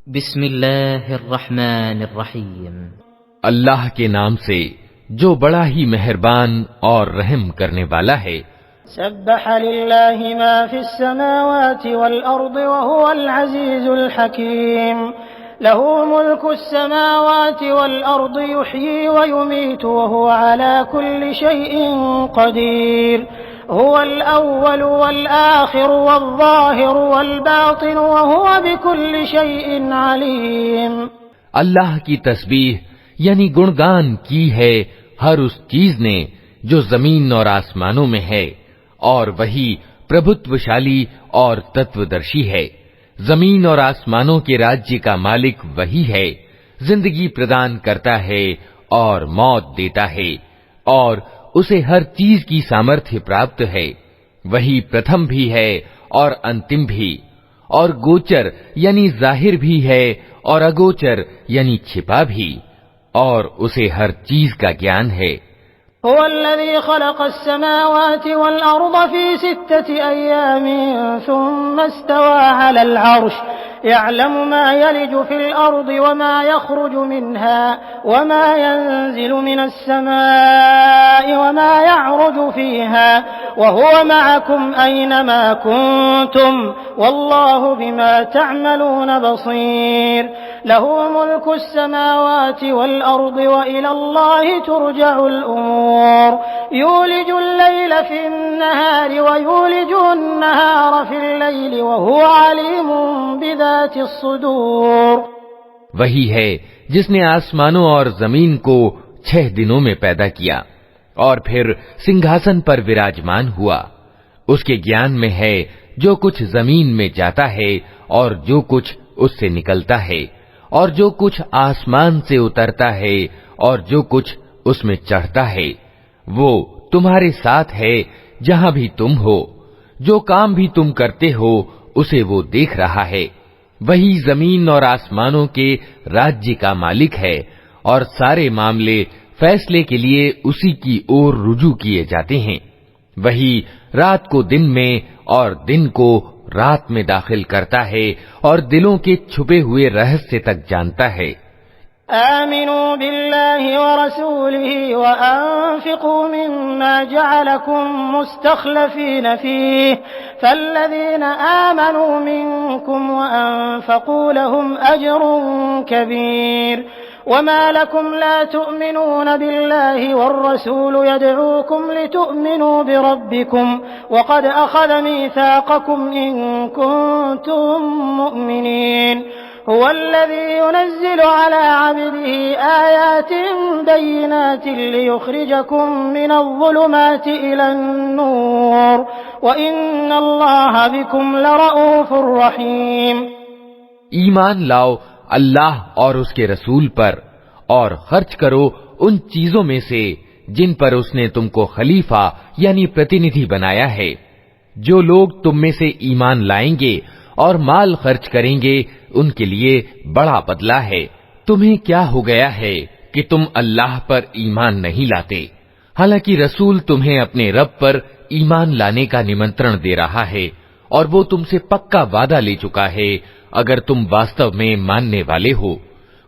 बिस्मिल्लाहिर्रहमानिर्रहीम। अल्लाह के नाम से जो बड़ा ही मेहरबान और रहम करने वाला है। सब्बह लिल्लाहि मा फिस समावाति वल अर्दि व हुवल अज़ीज़ुल हकीम। लहू मुल्कुस समावाति वल अर्दि युह्यी व युमीतु व हुव अला कुल्लि शैइन क़दीर। हुवल अव्वलु वल आखिरु वल ज़ाहिरु वल बातिनु व हुव बिकुल्लि शैइन अलीम। अल्लाह की तस्बीह यानी गुणगान की है हर उस चीज ने जो जमीन और आसमानों में है, और वही प्रभुत्वशाली और तत्वदर्शी है। जमीन और आसमानों के राज्य का मालिक वही है, जिंदगी प्रदान करता है और मौत देता है, और उसे हर चीज की सामर्थ्य प्राप्त है। वही प्रथम भी है और अंतिम भी, और गोचर यानी जाहिर भी है और अगोचर यानी छिपा भी, और उसे हर चीज का ज्ञान है। हुवल्लज़ी ख़लक़स समावाति वल अर्ज़ फ़ी सित्तति अय्यामिन सुम्मा इस्तवा अलल अर्श यअलमु मा यलिजु फ़िल अर्ज़ि व मा यख़रुजु मिन्हा व मा यंज़िलु मिनस समाइ व मा यअरुजु फ़ीहा व हुव मअकुम ऐनमा कुन्तुम वल्लाहु बिमा तअमलून बसीर। लहू मुल्कुस समावाति वल अर्ज़ि व इलल्लाहि तुरजउल उमूर। यूलिजुल लैल फिन नहारि व यूलिजुन नहार फिल लैलि व हुव अलीमुन बिज़ातिस सुदूर। वही है जिसने आसमानों और जमीन को 6 दिनों में पैदा किया और फिर सिंहासन पर विराजमान हुआ। उसके ज्ञान में है जो कुछ जमीन में जाता है और जो कुछ उससे निकलता है, और जो कुछ आसमान से उतरता है और जो कुछ उसमें चढ़ता है। वो तुम्हारे साथ है जहां भी तुम हो। जो काम भी तुम करते हो उसे वो देख रहा है। वही जमीन और आसमानों के राज्य का मालिक है, और सारे मामले फैसले के लिए उसी की ओर रुजू किए जाते हैं। वही रात को दिन में और दिन को रात में दाखिल करता है, और दिलों के छुपे हुए रहस्य तक जानता है। आमिनू बिल्लाहि व रसूलिहि व अनफिकू मिम्मा जअलकुम मुस्तखलफीन फीह फल्लज़ीन आमनू मिनकुम व अनफकू लहुम अजरुन कबीर। वमा लकुम ला तुअमिनून बिल्लाहि वर्रसूल यदऊकुम लितुअमिनू बिरब्बिकुम वक़द अख़ज़ मीसाक़कुम इन कुन्तुम मुअमिनीन। हुवल्लज़ी युनज़्ज़िलु अला अब्दिही आयातिन बय्यिनातिन लियुख़रिजकुम मिनज़्ज़ुलुमाति इलन-नूर व इन्नल्लाह बिकुम लरऊफ़ुर रहीम। ईमान लाओ अल्लाह और उसके रसूल पर, और खर्च करो उन चीजों में से जिन पर उसने तुमको खलीफा यानी प्रतिनिधि बनाया है। जो लोग तुम में से ईमान लाएंगे और माल खर्च करेंगे उनके लिए बड़ा बदला है। तुम्हें क्या हो गया है कि तुम अल्लाह पर ईमान नहीं लाते, हालांकि रसूल तुम्हें अपने रब पर ईमान लाने का निमंत्रण दे रहा है, और वो तुमसे पक्का वादा ले चुका है अगर तुम वास्तव में मानने वाले हो।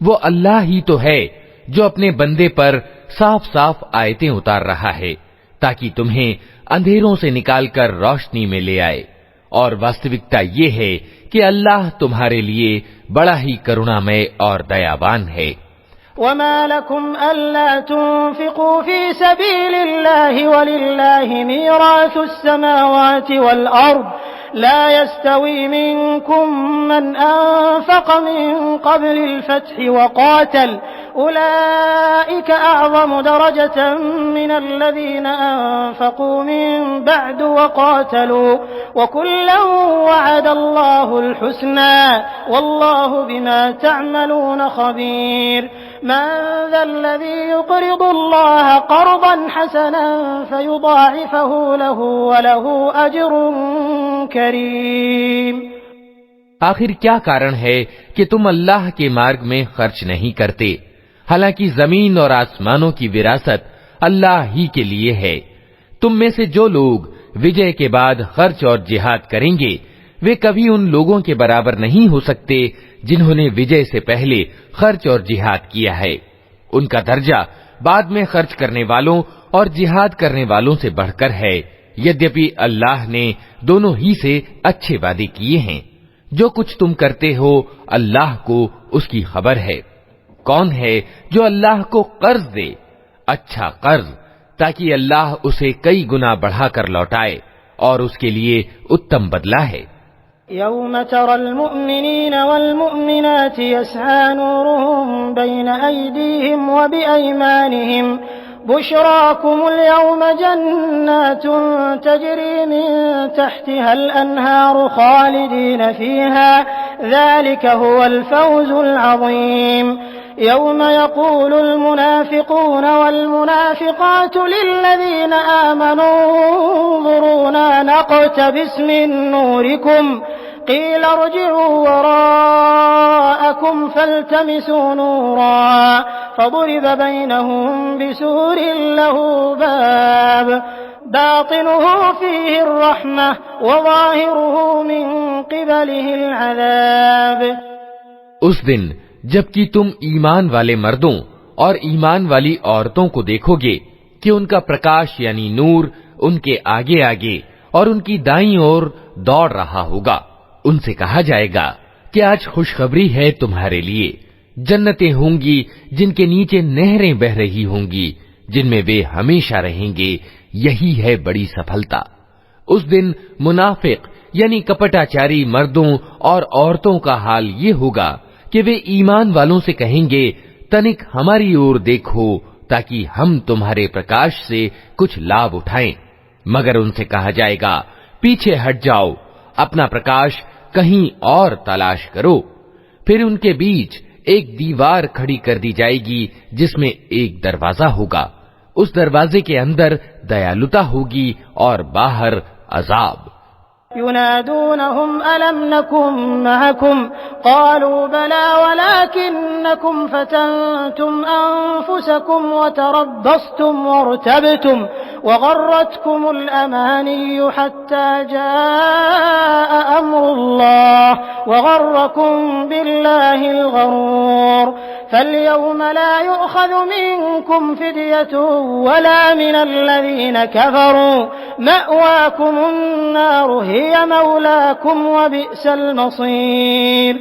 वो अल्लाह ही तो है जो अपने बंदे पर साफ साफ आयतें उतार रहा है, ताकि तुम्हें अंधेरों से निकालकर रोशनी में ले आए। और वास्तविकता ये है कि अल्लाह तुम्हारे लिए बड़ा ही करुणामय और दयावान है। वमा लकुम अल्ला तुन्फिकू फी सबीलिल्लाहि वलिल्लाहि मीरासुस समावाति वल अर्द ला यस्तवी मिनकुम मन अनफक़ मिन क़ब्लिल फ़त्हि व क़ातल उलाइक अअज़मु दरजतन मिनल्लज़ीना अनफ़क़ू मिन बअद व क़ातलू व कुल्लन वअदल्लाहुल हुस्ना वल्लाहु बिमा तअमलून ख़बीर। मन ज़ल्लज़ी युक़रिदुल्लाह क़र्ज़न हसनन फ़युज़ाइफ़हु लहू व लहू अज्रुन करीम। आखिर क्या कारण है कि तुम अल्लाह के मार्ग में खर्च नहीं करते, हालांकि जमीन और आसमानों की विरासत अल्लाह ही के लिए है। तुम में से जो लोग विजय के बाद खर्च और जिहाद करेंगे वे कभी उन लोगों के बराबर नहीं हो सकते जिन्होंने विजय से पहले खर्च और जिहाद किया है। उनका दर्जा बाद में खर्च करने वालों और जिहाद करने वालों से बढ़कर है, यद्यपि अल्लाह ने दोनों ही से अच्छे वादे किए हैं। जो कुछ तुम करते हो अल्लाह को उसकी खबर है। कौन है जो अल्लाह को कर्ज दे, अच्छा कर्ज, ताकि अल्लाह उसे कई गुना बढ़ाकर लौटाए, और उसके लिए उत्तम बदला है। यौम तरल मुमिनीन वल मुमिनाति यस्आ नूरुहुम बैन अयदीहिम व बिअयमानिहिम बुशराकुमुल यौम जन्नातुन तजरी मिन तहतिहल अन्हारु खालिदीन फीहा ज़ालिका हुवल फौज़ुल अज़ीम। यौम यक़ूलुल मुनाफ़िक़ून वल मुनाफ़िक़ातु लिल्लज़ीना आमनू उन्ज़ुरूना नक़्तबिस मिन नूरिकुम क़ील इरजि'ू वराअकुम फ़ल्तमिसू नूरा फ़ضُरिबा बैनहुम बिसूरिन लहू बाब बातिनुहु फ़ीहि अर्रहमह व ज़ाहिरुहु मिन क़िबलिहिल अज़ाब। उस दिन जबकि तुम ईमान वाले मर्दों और ईमान वाली औरतों को देखोगे कि उनका प्रकाश यानी नूर उनके आगे आगे और उनकी दाईं ओर दौड़ रहा होगा, उनसे कहा जाएगा कि आज खुशखबरी है तुम्हारे लिए, जन्नतें होंगी जिनके नीचे नहरें बह रही होंगी, जिनमें वे हमेशा रहेंगे, यही है बड़ी सफलता। उस दिन मुनाफिक यानी कपटाचारी मर्दों और औरतों का हाल ये होगा कि वे ईमान वालों से कहेंगे, तनिक हमारी ओर देखो ताकि हम तुम्हारे प्रकाश से कुछ लाभ उठाएं, मगर उनसे कहा जाएगा, पीछे हट जाओ, अपना प्रकाश कहीं और तलाश करो। फिर उनके बीच एक दीवार खड़ी कर दी जाएगी जिसमें एक दरवाजा होगा, उस दरवाजे के अंदर दयालुता होगी और बाहर अजाब। युनादूनहुम अलम नकुम महकुम क़ालू बला वलाकिन्नकुम फतनतुम अनफुसकुम वतरब्बस्तुम वरतबतुम वगर्रतकुमुल अमानिय्यु हत्ता जाअ अम्रुल्लाह वगर्रकुम बिल्लाहिल गरूर फल्यौम ला युअख़ज़ु मिनकुम फ़िद्यतुन वला मिनल्लज़ीन कफ़रू मअवाकुमुन नारु हिय मौलाकुम व बि'सल मसीर।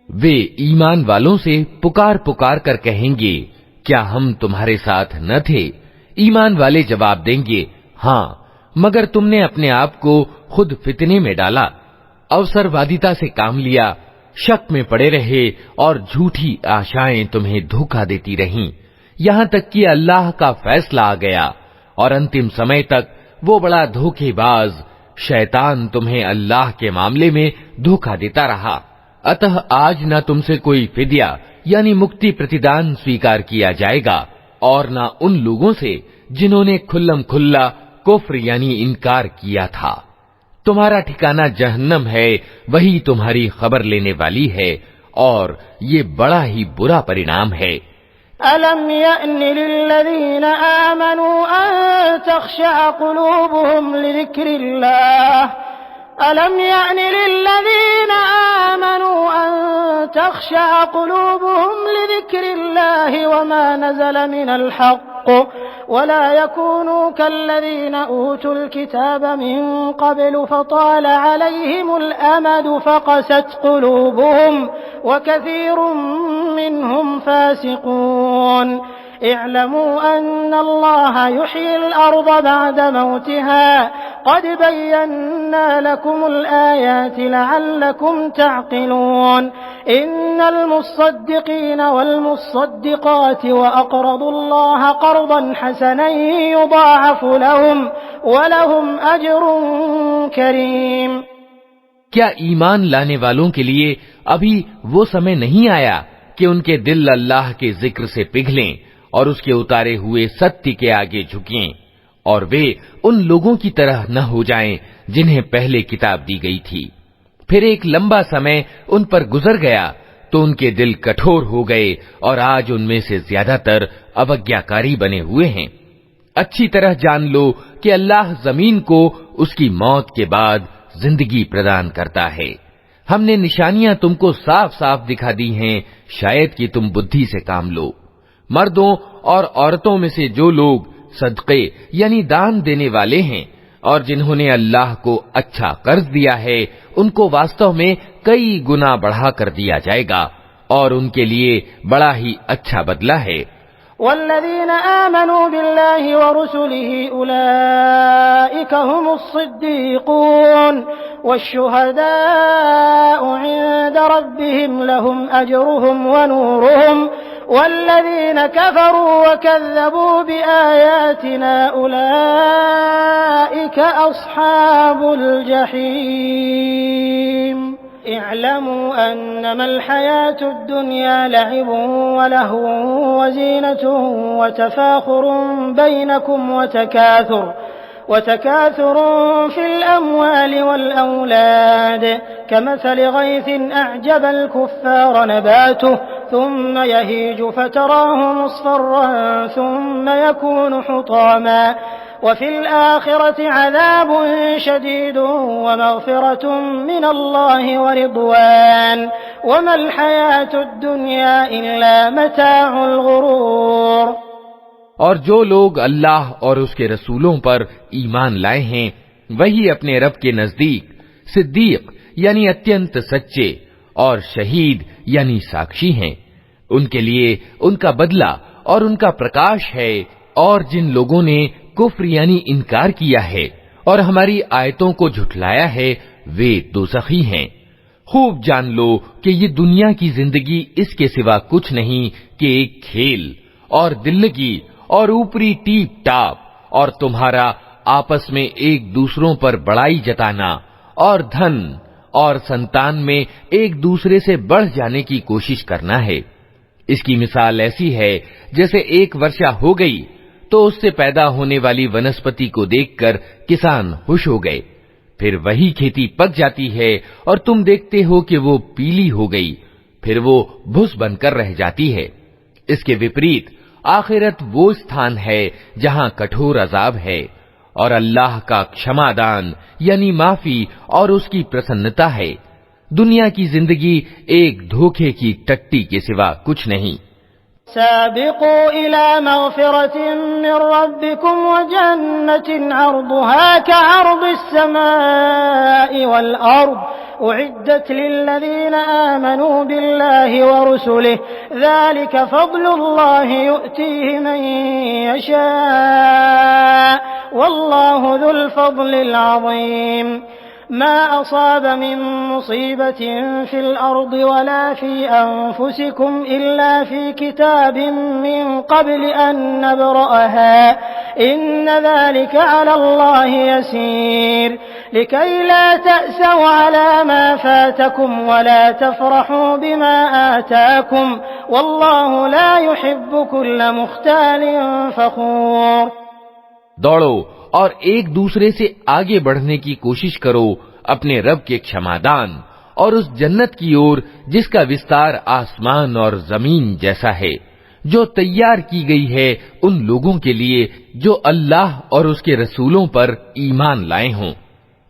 वे ईमान वालों से पुकार पुकार कर कहेंगे, क्या हम तुम्हारे साथ न थे? ईमान वाले जवाब देंगे, हाँ, मगर तुमने अपने आप को खुद फितने में डाला, अवसरवादिता से काम लिया, शक में पड़े रहे और झूठी आशाएं तुम्हें धोखा देती रहीं, यहाँ तक कि अल्लाह का फैसला आ गया और अंतिम समय तक वो बड़ा धोखेबाज शैतान तुम्हें अल्लाह के मामले में धोखा देता रहा। अतः आज न तुमसे कोई फिदिया यानी मुक्ति प्रतिदान स्वीकार किया जाएगा और न उन लोगों से जिन्होंने खुल्लम खुल्ला कुफ्र यानी इनकार किया था। तुम्हारा ठिकाना जहन्नम है, वही तुम्हारी खबर लेने वाली है और ये बड़ा ही बुरा परिणाम है। अलम यअनि लिल्लज़ीना आमनू अन तख़शअ क़ुलूबुहुम लिज़िक्रिल्लाह अलम यअनि लिल्लज़ीना आमनू अन तख़शअ क़ुलूबुहुम लिज़िक्रिल्लाहि वमा नज़ल मिनल हक़्क़ वला यकूनू कल्लज़ीना ऊतुल किताब मिन क़ब्लु फ़ताल अलैहिमुल अमदु फ़क़सत क़ुलूबुहुम वकसीरुम मिनहुम फ़ासिक़ून। इअलमू अन्नल्लाह युह्यिल अर्ज़ बअद मौतिहा क़द बय्यन्ना लकुमुल आयाति लअल्लकुम तअक़िलून। इन्नल मुस्सद्दिक़ीन वल मुस्सद्दिक़ाति व अक़रदुल्लाह क़र्ज़न हसनन युज़ाअफ़ु लहुम व लहुम अज्रुन करीम। क्या ईमान लाने वालों के लिए अभी वो समय नहीं आया कि उनके दिल अल्लाह के जिक्र से पिघलें और उसके उतारे हुए सत्य के आगे झुकें और वे उन लोगों की तरह न हो जाएं जिन्हें पहले किताब दी गई थी, फिर एक लंबा समय उन पर गुजर गया तो उनके दिल कठोर हो गए और आज उनमें से ज्यादातर अवज्ञाकारी बने हुए हैं। अच्छी तरह जान लो कि अल्लाह जमीन को उसकी मौत के बाद जिंदगी प्रदान करता है। हमने निशानियां तुमको साफ साफ दिखा दी हैं, शायद कि तुम बुद्धि से काम लो। मर्दों और औरतों में से जो लोग सदक़े यानी दान देने वाले हैं और जिन्होंने अल्लाह को अच्छा कर्ज दिया है, उनको वास्तव में कई गुना बढ़ा कर दिया जाएगा और उनके लिए बड़ा ही अच्छा बदला है। वल्लज़ीना आमनू बिल्लाहि व रुसुलिही उलाइका हुमुस्सिद्दीक़ून वश्शुहदाउ इंद रब्बिहिम लहुम अजरुहुम व नूरुहुम वल्लज़ीना कफ़रू व कज़्ज़बू बिआयातिना उलाइका अस्हाबुल जहीम। इअलमू अन्नमल हयातुद दुनिया लइबुन व लहवुन व ज़ीनतुन व तफ़ाख़ुरुन बैनकुम व तकाथुरुन फिल अम्वालि वल औलाद कमसलि गैसिन अअजबल कुफ़्फ़ार नबातुहु थुम्म यहीजु फतराहु मुस्फ़र्रन थुम्म यकूनु हुतामा वफ़िल आख़िरति अज़ाबुन शदीदुन व मग़फ़िरतुन मिनल्लाहि व रिज़वान वमल हयातुद दुनिया इल्ला मताउल गुरूर। और जो लोग अल्लाह और उसके रसूलों पर ईमान लाए हैं, वही अपने रब के नजदीक सिद्दीक यानी अत्यंत सच्चे और शहीद यानी साक्षी हैं। उनके लिए उनका बदला और उनका प्रकाश है। और जिन लोगों ने कुफ्र यानी इनकार किया है और हमारी आयतों को झुठलाया है, वे दोज़खी हैं। खूब जान लो कि ये दुनिया की जिंदगी इसके सिवा कुछ नहीं कि एक खेल और दिल्लगी और ऊपरी टीप टाप और तुम्हारा आपस में एक दूसरों पर बड़ाई जताना और धन और संतान में एक दूसरे से बढ़ जाने की कोशिश करना है। इसकी मिसाल ऐसी है जैसे एक वर्षा हो गई तो उससे पैदा होने वाली वनस्पति को देखकर किसान खुश हो गए, फिर वही खेती पक जाती है और तुम देखते हो कि वो पीली हो गई, फिर वो भुस बनकर रह जाती है। इसके विपरीत आखिरत वो स्थान है जहां कठोर अजाब है और अल्लाह का क्षमादान यानी माफी और उसकी प्रसन्नता है। दुनिया की जिंदगी एक धोखे की टट्टी के सिवा कुछ नहीं। साबिक़ू इला मग़फ़िरतिन मिन रब्बिकुम व जन्नतिन अर्दुहा कअर्दिस समाई वल अर्द उइद्दत लिल्लज़ीना आमनू बिल्लाहि व रुसुलिहि ज़ालिका फ़ज़्लुल्लाहि यु'तीहि मन यशा वल्लाहु ज़ुल फ़ज़्लिल अज़ीम। मा असाब मिन मुसीबतिन फिल अर्दि वला फी अनफुसिकुम इल्ला फी किताबिन मिन क़ब्लि अन नब्रअहा इन्न ज़ालिका अला अल्लाहि यसीर लिकै ला तअसौ अला मा फातकुम वला तफ़रहू बिमा आताकुम वल्लाहु ला युहिब्बु कुल्ल मुख्तालिन फ़ख़ूर। दौड़ो और एक दूसरे से आगे बढ़ने की कोशिश करो अपने रब के क्षमादान और उस जन्नत की ओर जिसका विस्तार आसमान और जमीन जैसा है, जो तैयार की गई है उन लोगों के लिए जो अल्लाह और उसके रसूलों पर ईमान लाए हों।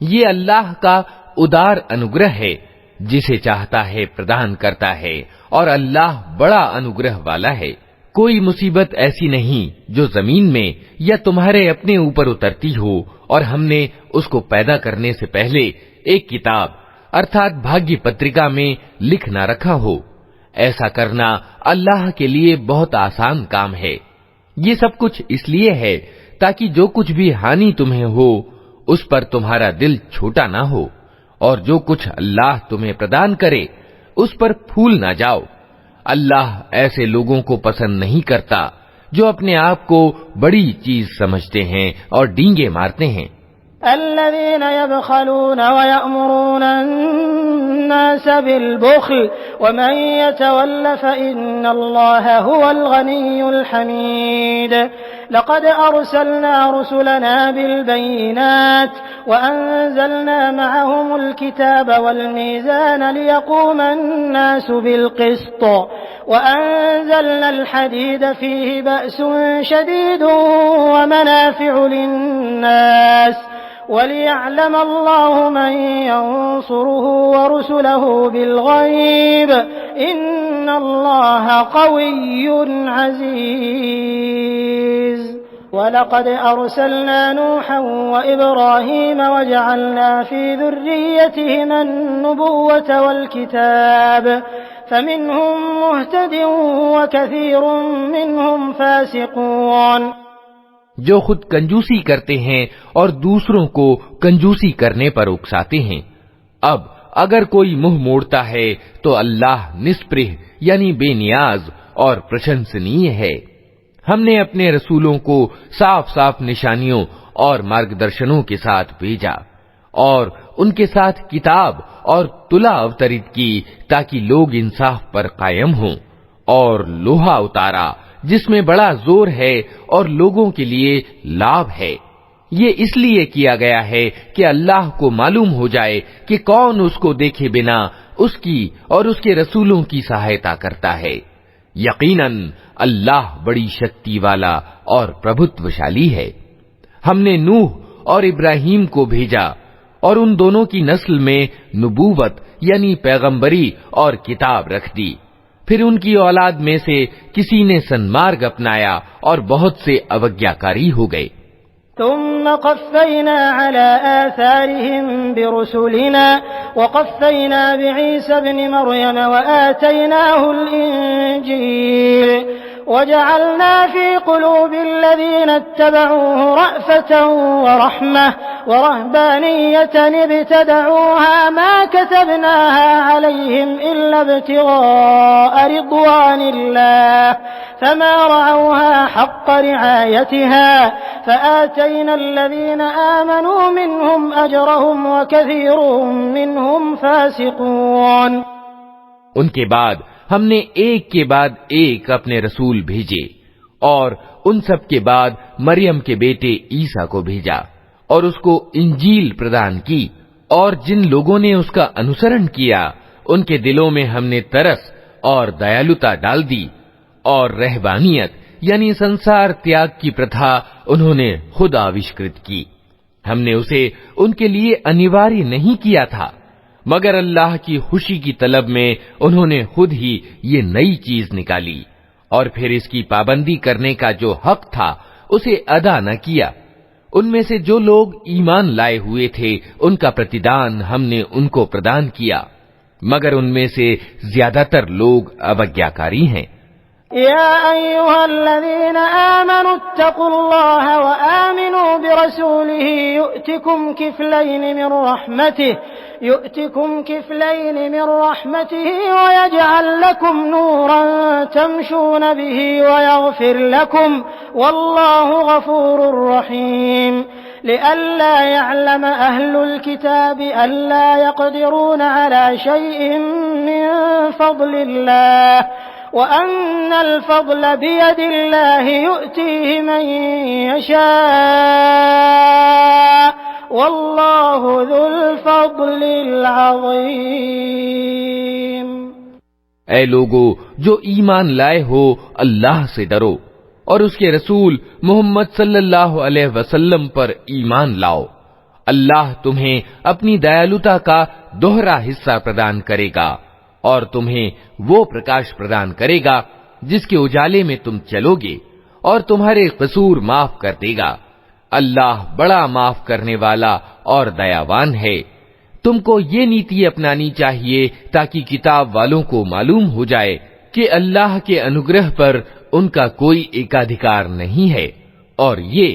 ये अल्लाह का उदार अनुग्रह है, जिसे चाहता है प्रदान करता है और अल्लाह बड़ा अनुग्रह वाला है। कोई मुसीबत ऐसी नहीं जो जमीन में या तुम्हारे अपने ऊपर उतरती हो और हमने उसको पैदा करने से पहले एक किताब अर्थात भाग्य पत्रिका में लिख ना रखा हो। ऐसा करना अल्लाह के लिए बहुत आसान काम है। ये सब कुछ इसलिए है ताकि जो कुछ भी हानि तुम्हें हो उस पर तुम्हारा दिल छोटा ना हो और जो कुछ अल्लाह तुम्हें प्रदान करे उस पर फूल ना जाओ। अल्लाह ऐसे लोगों को पसंद नहीं करता जो अपने आप को बड़ी चीज समझते हैं और डींगे मारते हैं। अल्लज़ीना यबख़लून व यअमुरून अन्नास बिल-बुख़्ल व मन यतवल्ल फ़इन्नल्लाह हुवल गनियुल हमीद। लक़द अरसलना रुसुलना बिल-बय्यिनात व अंज़लना मअहुमुल किताब वल मीज़ान लियक़ूमन-नासु बिल-क़िस्त व अंज़लनल हदीद फ़ीहि बअसुन शदीदुन व मनाफ़िअु लिन-नास वलियअलम अल्लाहु मन यंसुरुहु व रुसुलहु बिलगैब इन्नल्लाह क़विय्युन अज़ीज़। वलक़द अरसलना नूहन व इब्राहीम वजअलना फ़ी ज़ुर्रिय्यतिहिमा अन्नुबुव्वत वल किताब फमिनहुम मुहतदिन व कसीरुम मिनहुम फासिकून। जो खुद कंजूसी करते हैं और दूसरों को कंजूसी करने पर उकसाते हैं, अब अगर कोई मुंह मोड़ता है तो अल्लाह निस्पृह यानी बेनियाज और प्रशंसनीय है। हमने अपने रसूलों को साफ साफ निशानियों और मार्गदर्शनों के साथ भेजा और उनके साथ किताब और तुला अवतरित की ताकि लोग इंसाफ पर कायम हों, और लोहा उतारा जिसमें बड़ा जोर है और लोगों के लिए लाभ है। ये इसलिए किया गया है कि अल्लाह को मालूम हो जाए कि कौन उसको देखे बिना उसकी और उसके रसूलों की सहायता करता है। यकीनन अल्लाह बड़ी शक्ति वाला और प्रभुत्वशाली है। हमने नूह और इब्राहीम को भेजा और उन दोनों की नस्ल में नबूवत यानी पैगंबरी और किताब रख दी। फिर उनकी औलाद में से किसी ने सन्मार्ग अपनाया और बहुत से अवज्ञाकारी हो गए। तुम्म क़फ़्फ़ैना अला आसारिहिम बिरुसुलिना व क़फ़्फ़ैना बिईसा इब्न मरयम व आतैनाहुल इंजील वजअलना फ़ी क़ुलूबिल्लज़ीना इत्तबऊहु रअफ़तन व रहमह व रहबानिय्यतन इब्तदऊहा मा कतबनाहा अलैहिम इल्ला इब्तिग़ाअ रिضवानिल्लाह फमा रअऊहा हक़्क़ रिआयतिहा फ़आतैना अल्लज़ीना आमनू मिनहुम अजरहुम व कसीरुम मिनहुम फ़ासिक़ून। उनके बाद हमने एक के बाद एक अपने रसूल भेजे और उन सब के बाद मरियम के बेटे ईसा को भेजा और उसको इंजील प्रदान की, और जिन लोगों ने उसका अनुसरण किया उनके दिलों में हमने तरस और दयालुता डाल दी, और रहबानियत यानी संसार त्याग की प्रथा उन्होंने खुद आविष्कृत की। हमने उसे उनके लिए अनिवार्य नहीं किया था, मगर अल्लाह की खुशी की तलब में उन्होंने खुद ही ये नई चीज निकाली और फिर इसकी पाबंदी करने का जो हक था उसे अदा न किया। उनमें से जो लोग ईमान लाए हुए थे उनका प्रतिदान हमने उनको प्रदान किया, मगर उनमें से ज्यादातर लोग अवज्ञाकारी हैं। या अय्युहल्लज़ीना आमनू इत्तक़ुल्लाह व आमिनू बिरसूलिही यु'तिकुम किफ़लैन मिन रहमतिही व यजअल लकुम नूरन तमशून बिही व यग़फिर लकुम वल्लाहु गफूरुर रहीम। लिअल्ला यअलम अहलुल किताबि अल्ला यक़दिरून अला शैइन मिन फ़ज़लिल्लाह व अन्नल फ़ज़ल बियदिल्लाहि यु'तीहि मन यशा' वल्लाहु ज़ुल फ़ज़लिल अज़ीम। ऐ लोगो जो ईमान लाए हो, अल्लाह से डरो और उसके रसूल मोहम्मद सल्लल्लाहु अलैहि वसल्लम पर ईमान लाओ। अल्लाह तुम्हें अपनी दयालुता का दोहरा हिस्सा प्रदान करेगा और तुम्हें वो प्रकाश प्रदान करेगा जिसके उजाले में तुम चलोगे और तुम्हारे कसूर माफ कर देगा। अल्लाह बड़ा माफ करने वाला और दयावान है। तुमको ये नीति अपनानी चाहिए ताकि किताब वालों को मालूम हो जाए कि अल्लाह के अनुग्रह पर उनका कोई एकाधिकार नहीं है, और ये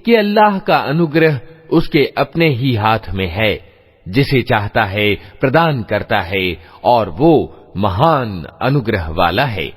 कि अल्लाह का अनुग्रह उसके अपने ही हाथ में है, जिसे चाहता है प्रदान करता है, और वो महान अनुग्रह वाला है।